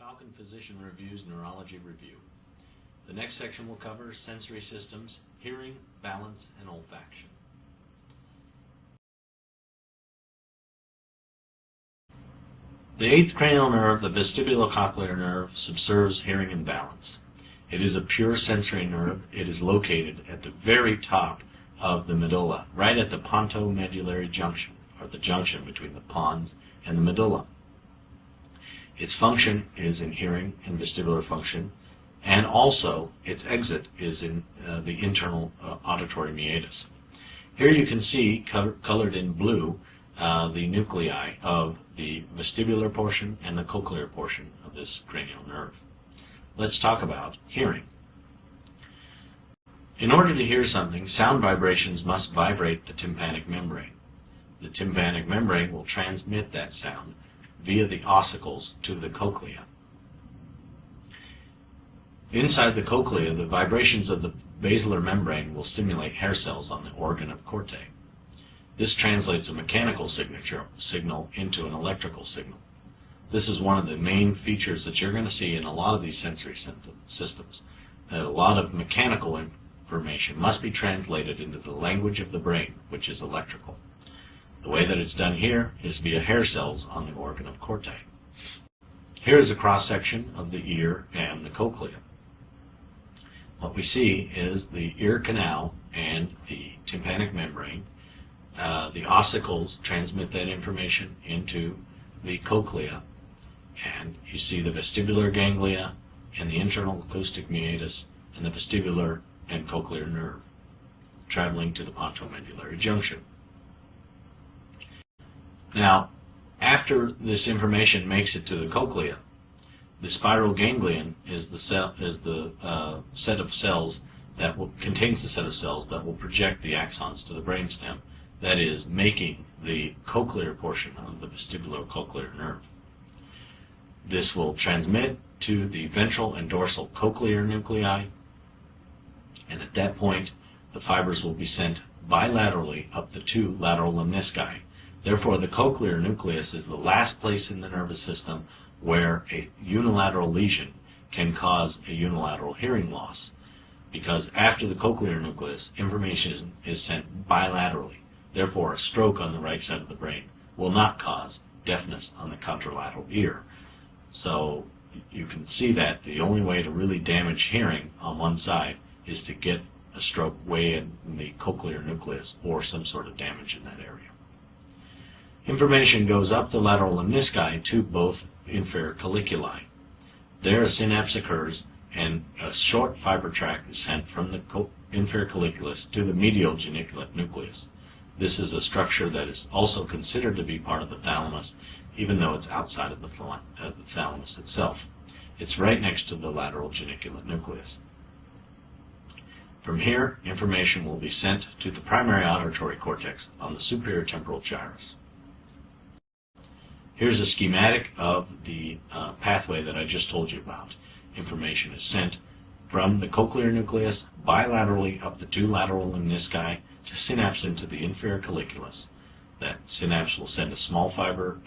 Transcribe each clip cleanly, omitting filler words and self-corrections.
Falcon Physician Review's Neurology Review. The next section will cover sensory systems, hearing, balance, and olfaction. The eighth cranial nerve, the vestibulocochlear nerve, subserves hearing and balance. It is a pure sensory nerve. It is located at the very top of the medulla, right at the pontomedullary junction, or the junction between the pons and the medulla. Its function is in hearing and vestibular function, and also its exit is in the internal auditory meatus. Here you can see, colored in blue, the nuclei of the vestibular portion and the cochlear portion of this cranial nerve. Let's talk about hearing. In order to hear something, sound vibrations must vibrate the tympanic membrane. The tympanic membrane will transmit that sound via the ossicles to the cochlea. Inside the cochlea, the vibrations of the basilar membrane will stimulate hair cells on the organ of Corte. This translates a mechanical signal into an electrical signal. This is one of the main features that you're going to see in a lot of these sensory systems. That a lot of mechanical information must be translated into the language of the brain, which is electrical. The way that it's done here is via hair cells on the organ of Corte. Here is a cross-section of the ear and the cochlea. What we see is the ear canal and the tympanic membrane. The ossicles transmit that information into the cochlea, and you see the vestibular ganglia and the internal acoustic meatus and the vestibular and cochlear nerve traveling to the pontomedullary junction. Now, after this information makes it to the cochlea, the spiral ganglion is the set of cells that contains the set of cells that will project the axons to the brainstem. That is, making the cochlear portion of the vestibulocochlear nerve. This will transmit to the ventral and dorsal cochlear nuclei, and at that point, the fibers will be sent bilaterally up the two lateral lemnisci. Therefore, the cochlear nucleus is the last place in the nervous system where a unilateral lesion can cause a unilateral hearing loss, because after the cochlear nucleus, information is sent bilaterally. Therefore, a stroke on the right side of the brain will not cause deafness on the contralateral ear. So you can see that the only way to really damage hearing on one side is to get a stroke way in the cochlear nucleus or some sort of damage in that area. Information goes up the lateral lemnisci to both inferior colliculi. There a synapse occurs and a short fiber tract is sent from the inferior colliculus to the medial geniculate nucleus. This is a structure that is also considered to be part of the thalamus, even though it's outside of the thalamus itself. It's right next to the lateral geniculate nucleus. From here, information will be sent to the primary auditory cortex on the superior temporal gyrus. Here's a schematic of the pathway that I just told you about. Information is sent from the cochlear nucleus bilaterally up the two lateral lemnisci to synapse into the inferior colliculus. That synapse will send a small fiber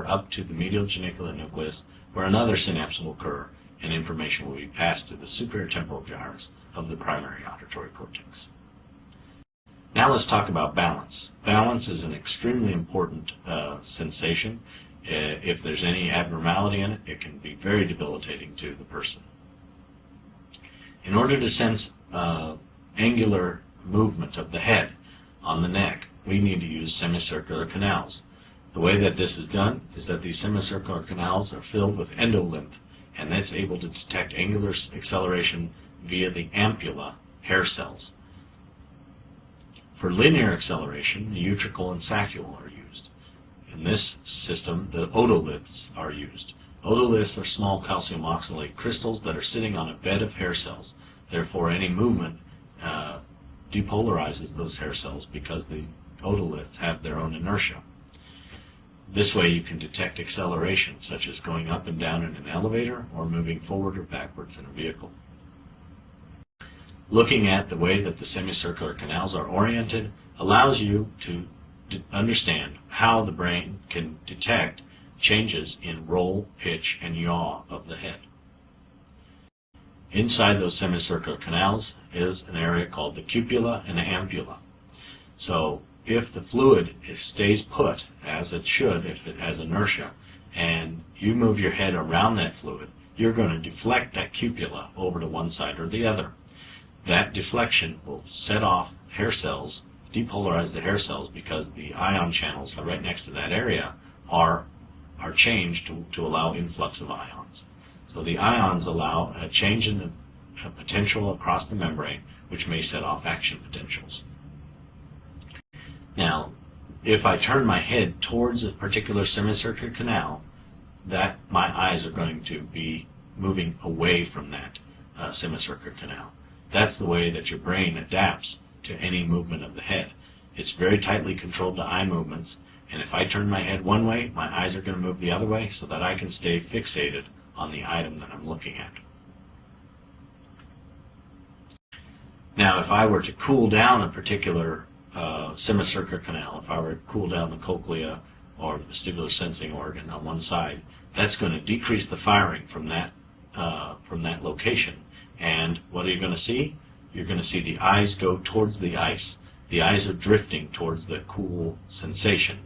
up to the medial geniculate nucleus, where another synapse will occur, and information will be passed to the superior temporal gyrus of the primary auditory cortex. Now let's talk about balance. Balance is an extremely important sensation. If there's any abnormality in it, it can be very debilitating to the person. In order to sense angular movement of the head on the neck, we need to use semicircular canals. The way that this is done is that these semicircular canals are filled with endolymph, and that's able to detect angular acceleration via the ampulla hair cells. For linear acceleration, the utricle and saccule are used. In this system, the otoliths are used. Otoliths are small calcium oxalate crystals that are sitting on a bed of hair cells. Therefore, any movement depolarizes those hair cells because the otoliths have their own inertia. This way you can detect acceleration, such as going up and down in an elevator or moving forward or backwards in a vehicle. Looking at the way that the semicircular canals are oriented allows you to understand how the brain can detect changes in roll, pitch, and yaw of the head. Inside those semicircular canals is an area called the cupula and the ampulla. So if the fluid stays put, as it should if it has inertia, and you move your head around that fluid, you're going to deflect that cupula over to one side or the other. That deflection will set off hair cells, depolarize the hair cells, because the ion channels right next to that area are changed to allow influx of ions. So the ions allow a change in the potential across the membrane, which may set off action potentials. Now, if I turn my head towards a particular semicircular canal, that my eyes are going to be moving away from that semicircular canal. That's the way that your brain adapts to any movement of the head. It's very tightly controlled to eye movements, and if I turn my head one way, my eyes are going to move the other way so that I can stay fixated on the item that I'm looking at. Now, if I were to cool down a particular semicircular canal, if I were to cool down the cochlea or the vestibular sensing organ on one side, that's going to decrease the firing from that location. And what are you going to see? You're going to see the eyes go towards the ice. The eyes are drifting towards the cool sensation.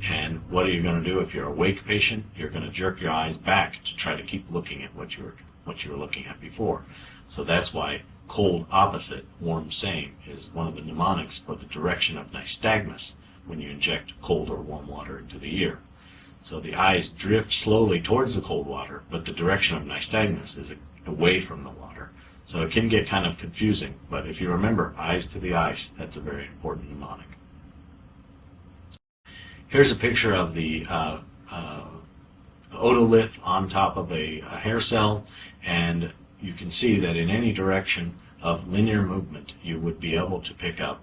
And what are you going to do if you're a awake patient? You're going to jerk your eyes back to try to keep looking at what you were looking at before. So that's why cold opposite, warm same is one of the mnemonics for the direction of nystagmus when you inject cold or warm water into the ear. So the eyes drift slowly towards the cold water, but the direction of nystagmus is away from the water. So it can get kind of confusing, but if you remember eyes to the ice, that's a very important mnemonic. Here's a picture of the otolith on top of a hair cell, and you can see that in any direction of linear movement, you would be able to pick up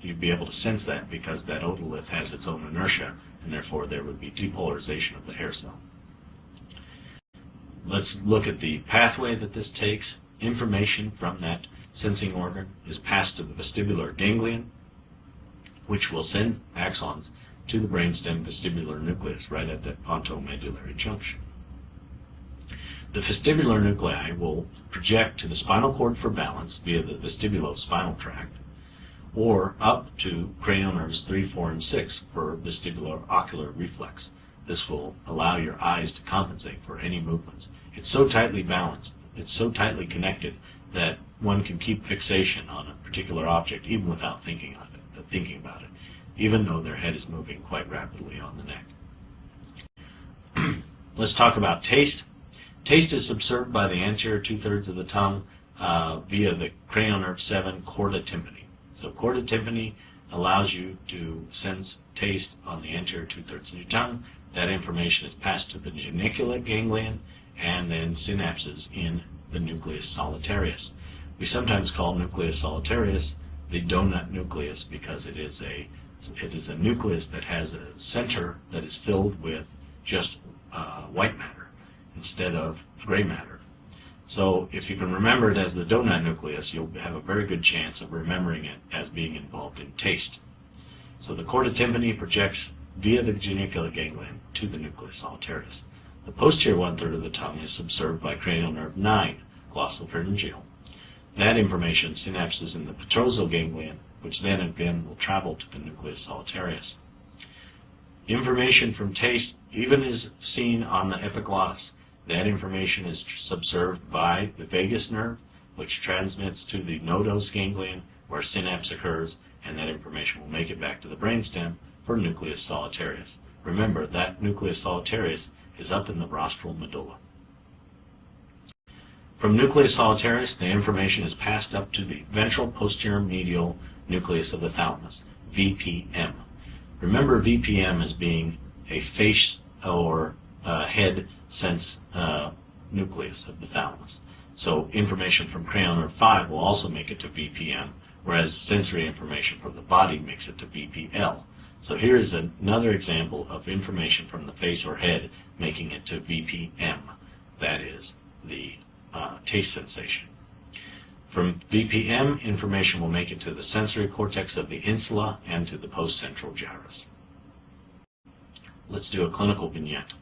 you'd be able to sense that, because that otolith has its own inertia, and therefore there would be depolarization of the hair cell. Let's look at the pathway that this takes. Information from that sensing organ is passed to the vestibular ganglion, which will send axons to the brainstem vestibular nucleus right at the pontomedullary junction. The vestibular nuclei will project to the spinal cord for balance via the vestibulospinal tract, or up to cranial nerves 3, 4, and 6 for vestibular ocular reflex. This will allow your eyes to compensate for any movements. It's so tightly balanced, it's so tightly connected that one can keep fixation on a particular object even without thinking about it, even though their head is moving quite rapidly on the neck. Let's talk about taste. Taste is subserved by the anterior two-thirds of the tongue via the cranial nerve 7 chorda tympani. So chorda tympani allows you to sense taste on the anterior two-thirds of your tongue. That information is passed to the geniculate ganglion and then synapses in the nucleus solitarius. We sometimes call nucleus solitarius the donut nucleus because it is a nucleus that has a center that is filled with just white matter instead of gray matter. So if you can remember it as the donut nucleus, you'll have a very good chance of remembering it as being involved in taste. So the chorda tympani projects via the geniculate ganglion to the nucleus solitarius. The posterior one-third of the tongue is subserved by cranial nerve 9, glossopharyngeal. That information synapses in the petrosal ganglion, which then again will travel to the nucleus solitarius. Information from taste even is seen on the epiglottis. That information is subserved by the vagus nerve, which transmits to the nodose ganglion, where synapse occurs, and that information will make it back to the brainstem for nucleus solitarius. Remember, that nucleus solitarius is up in the rostral medulla. From nucleus solitarius, the information is passed up to the ventral posterior medial nucleus of the thalamus, VPM. Remember VPM as being a face or head sense nucleus of the thalamus. So information from cranial nerve 5 will also make it to VPM, whereas sensory information from the body makes it to VPL. So here is another example of information from the face or head making it to VPM. That is the taste sensation. From VPM, information will make it to the sensory cortex of the insula and to the postcentral gyrus. Let's do a clinical vignette.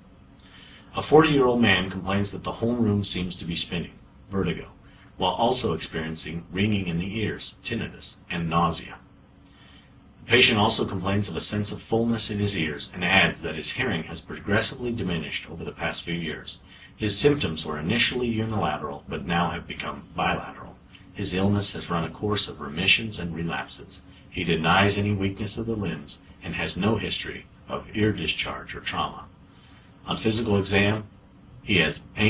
A 40-year-old man complains that the whole room seems to be spinning, vertigo, while also experiencing ringing in the ears, tinnitus, and nausea. The patient also complains of a sense of fullness in his ears and adds that his hearing has progressively diminished over the past few years. His symptoms were initially unilateral, but now have become bilateral. His illness has run a course of remissions and relapses. He denies any weakness of the limbs and has no history of ear discharge or trauma. On physical exam, he has a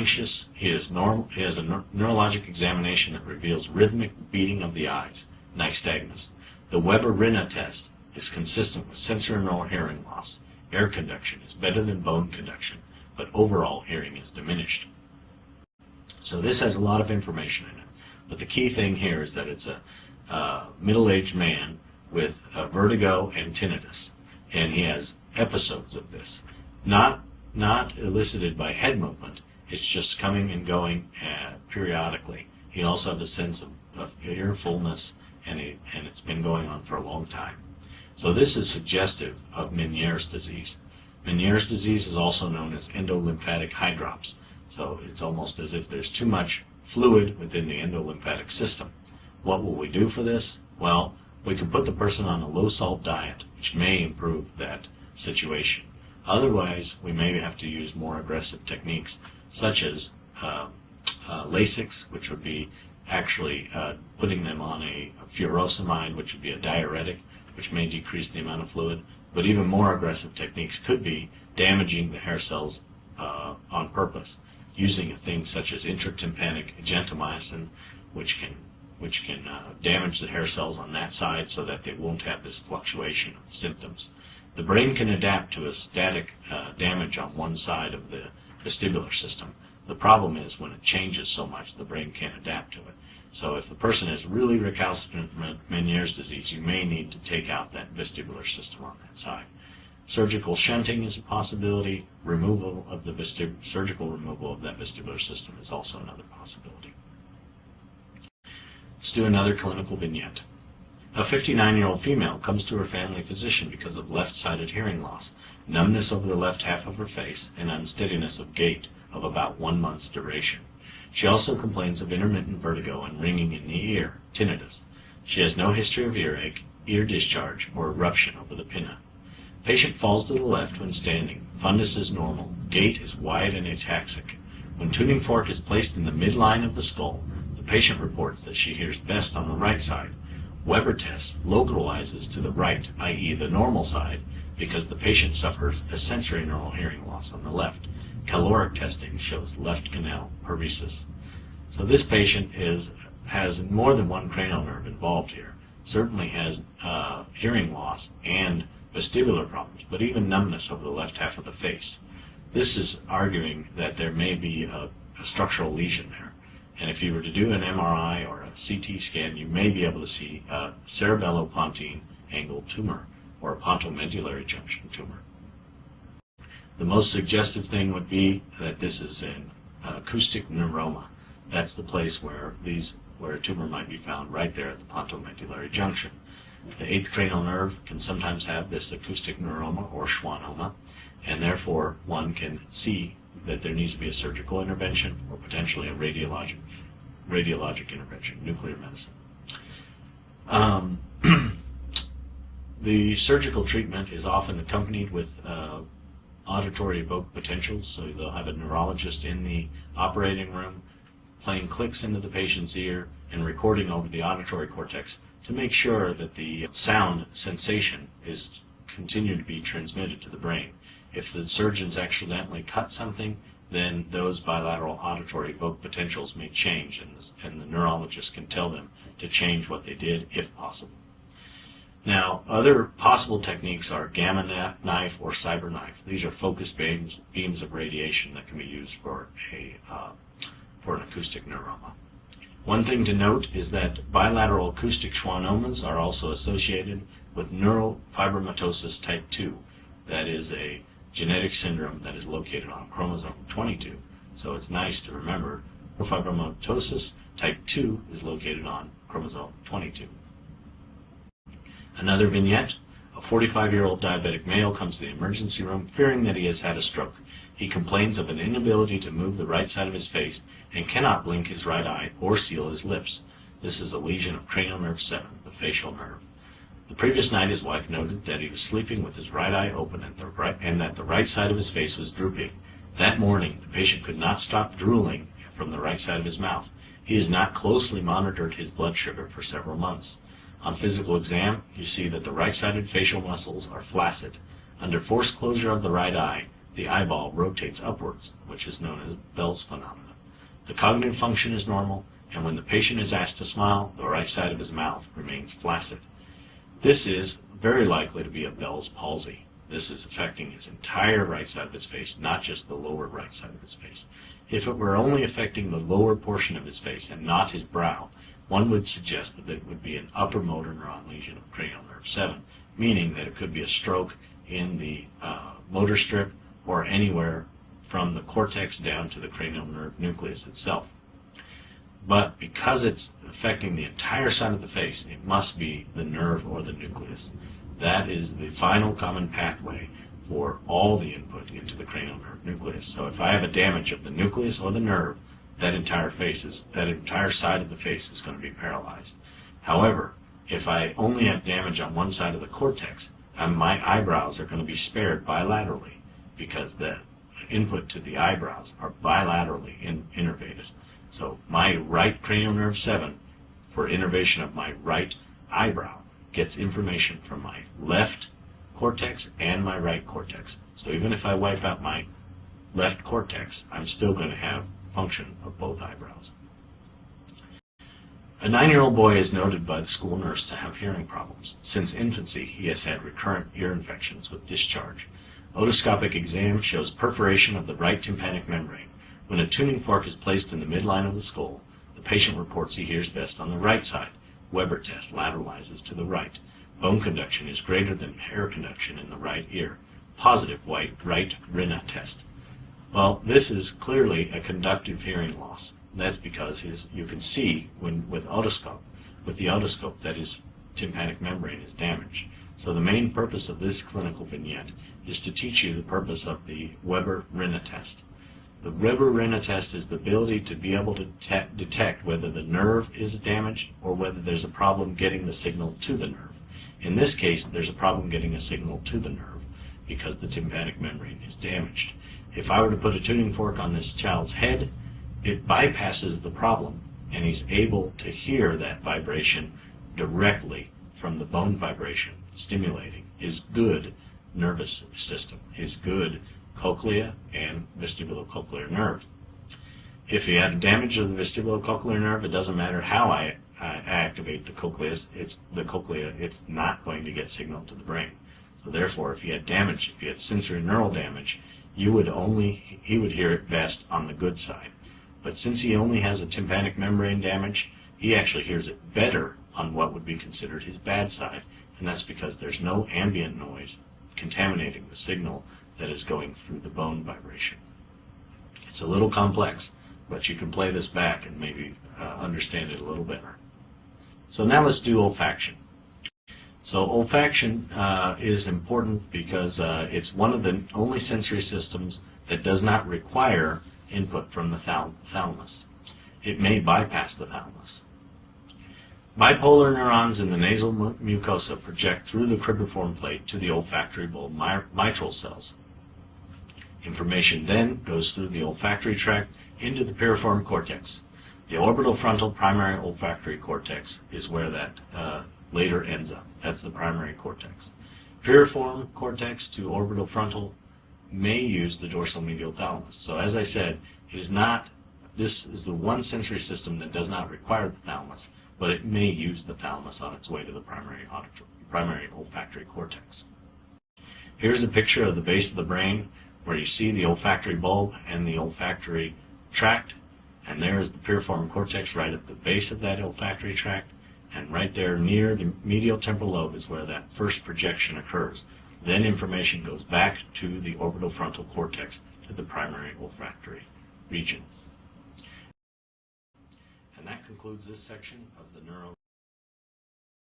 neurologic examination that reveals rhythmic beating of the eyes, nystagmus. The Weber-Rinna test is consistent with sensorineural hearing loss. Air conduction is better than bone conduction, but overall hearing is diminished. So this has a lot of information in it, but the key thing here is that it's a middle-aged man with vertigo and tinnitus, and he has episodes of this, not elicited by head movement. It's just coming and going periodically. He also has a sense of ear fullness, and it's been going on for a long time. So this is suggestive of Meniere's disease. Meniere's disease is also known as endolymphatic hydrops. So it's almost as if there's too much fluid within the endolymphatic system. What will we do for this? Well, we can put the person on a low-salt diet, which may improve that situation. Otherwise, we may have to use more aggressive techniques, such as Lasix, which would be actually putting them on a furosemide, which would be a diuretic, which may decrease the amount of fluid. But even more aggressive techniques could be damaging the hair cells on purpose, using a thing such as intratympanic gentamicin, which can damage the hair cells on that side so that they won't have this fluctuation of symptoms. The brain can adapt to a static damage on one side of the vestibular system. The problem is when it changes so much, the brain can't adapt to it. So if the person has really recalcitrant Meniere's disease, you may need to take out that vestibular system on that side. Surgical shunting is a possibility. Surgical removal of that vestibular system is also another possibility. Let's do another clinical vignette. A 59-year-old female comes to her family physician because of left-sided hearing loss, numbness over the left half of her face, and unsteadiness of gait of about 1 month's duration. She also complains of intermittent vertigo and ringing in the ear, tinnitus. She has no history of earache, ear discharge, or eruption over the pinna. Patient falls to the left when standing. Fundus is normal. Gait is wide and ataxic. When tuning fork is placed in the midline of the skull, the patient reports that she hears best on the right side. Weber test localizes to the right, i.e. the normal side, because the patient suffers a sensorineural hearing loss on the left. Caloric testing shows left canal paresis. So this patient has more than one cranial nerve involved here. Certainly has hearing loss and vestibular problems, but even numbness over the left half of the face. This is arguing that there may be a structural lesion there. And if you were to do an MRI or a CT scan, you may be able to see a cerebellopontine angle tumor or a pontomedullary junction tumor. The most suggestive thing would be that this is an acoustic neuroma. That's the place where a tumor might be found, right there at the pontomedullary junction. The 8th cranial nerve can sometimes have this acoustic neuroma or schwannoma, and therefore one can see that there needs to be a surgical intervention or potentially a radiologic intervention, nuclear medicine. The surgical treatment is often accompanied with auditory evoked potentials, so they'll have a neurologist in the operating room playing clicks into the patient's ear and recording over the auditory cortex to make sure that the sound sensation is continued to be transmitted to the brain. If the surgeons accidentally cut something, then those bilateral auditory evoked potentials may change, and the neurologist can tell them to change what they did if possible. Now, other possible techniques are gamma knife or cyber knife. These are focused beams of radiation that can be used for an acoustic neuroma. One thing to note is that bilateral acoustic schwannomas are also associated with neurofibromatosis type 2. That is a genetic syndrome that is located on chromosome 22. So it's nice to remember neurofibromatosis type 2 is located on chromosome 22. Another vignette, a 45-year-old diabetic male comes to the emergency room fearing that he has had a stroke. He complains of an inability to move the right side of his face and cannot blink his right eye or seal his lips. This is a lesion of cranial nerve 7, the facial nerve. The previous night his wife noted that he was sleeping with his right eye open and that the right side of his face was drooping. That morning the patient could not stop drooling from the right side of his mouth. He has not closely monitored his blood sugar for several months. On physical exam, you see that the right-sided facial muscles are flaccid. Under forced closure of the right eye, the eyeball rotates upwards, which is known as Bell's phenomenon. The cognitive function is normal, and when the patient is asked to smile, the right side of his mouth remains flaccid. This is very likely to be a Bell's palsy. This is affecting his entire right side of his face, not just the lower right side of his face. If it were only affecting the lower portion of his face and not his brow, one would suggest that it would be an upper motor neuron lesion of cranial nerve 7, meaning that it could be a stroke in the motor strip or anywhere from the cortex down to the cranial nerve nucleus itself. But because it's affecting the entire side of the face, it must be the nerve or the nucleus. That is the final common pathway for all the input into the cranial nerve nucleus. So if I have a damage of the nucleus or the nerve, that entire side of the face is going to be paralyzed. However, if I only have damage on one side of the cortex, my eyebrows are going to be spared bilaterally because the input to the eyebrows are bilaterally innervated. So my right cranial nerve 7, for innervation of my right eyebrow, gets information from my left cortex and my right cortex. So even if I wipe out my left cortex, I'm still going to have function of both eyebrows. A 9-year-old boy is noted by the school nurse to have hearing problems. Since infancy, he has had recurrent ear infections with discharge. Otoscopic exam shows perforation of the right tympanic membrane. When a tuning fork is placed in the midline of the skull, the patient reports he hears best on the right side. Weber test lateralizes to the right. Bone conduction is greater than hair conduction in the right ear. Positive right Rina test. Well, this is clearly a conductive hearing loss. That's because you can see with the otoscope that his tympanic membrane is damaged. So the main purpose of this clinical vignette is to teach you the purpose of the Weber-Rina test. The Weber-Rina test is the ability to be able to detect whether the nerve is damaged or whether there's a problem getting the signal to the nerve. In this case, there's a problem getting a signal to the nerve because the tympanic membrane is damaged. If I were to put a tuning fork on this child's head, it bypasses the problem, and he's able to hear that vibration directly from the bone vibration, stimulating his good nervous system, his good cochlea and vestibulocochlear nerve. If he had damage of the vestibulocochlear nerve, it doesn't matter how I activate the cochlea, it's not going to get signal to the brain. So therefore, if he had damage, if he had sensory neural damage, he would hear it best on the good side. But since he only has a tympanic membrane damage, he actually hears it better on what would be considered his bad side, and that's because there's no ambient noise contaminating the signal that is going through the bone vibration. It's a little complex, but you can play this back and maybe understand it a little better. So now let's do olfaction. So olfaction is important because it's one of the only sensory systems that does not require input from the thalamus. It may bypass the thalamus. Bipolar neurons in the nasal mucosa project through the cribriform plate to the olfactory bulb mitral cells. Information then goes through the olfactory tract into the piriform cortex. The orbital frontal primary olfactory cortex is where that later ends up. That's the primary cortex. Piriform cortex to orbital frontal may use the dorsal medial thalamus. So as I said, this is the one sensory system that does not require the thalamus, but it may use the thalamus on its way to the primary olfactory cortex. Here's a picture of the base of the brain where you see the olfactory bulb and the olfactory tract, and there is the piriform cortex right at the base of that olfactory tract, and right there near the medial temporal lobe is where that first projection occurs. Then information goes back to the orbital frontal cortex to the primary olfactory region. And that concludes this section of the neuro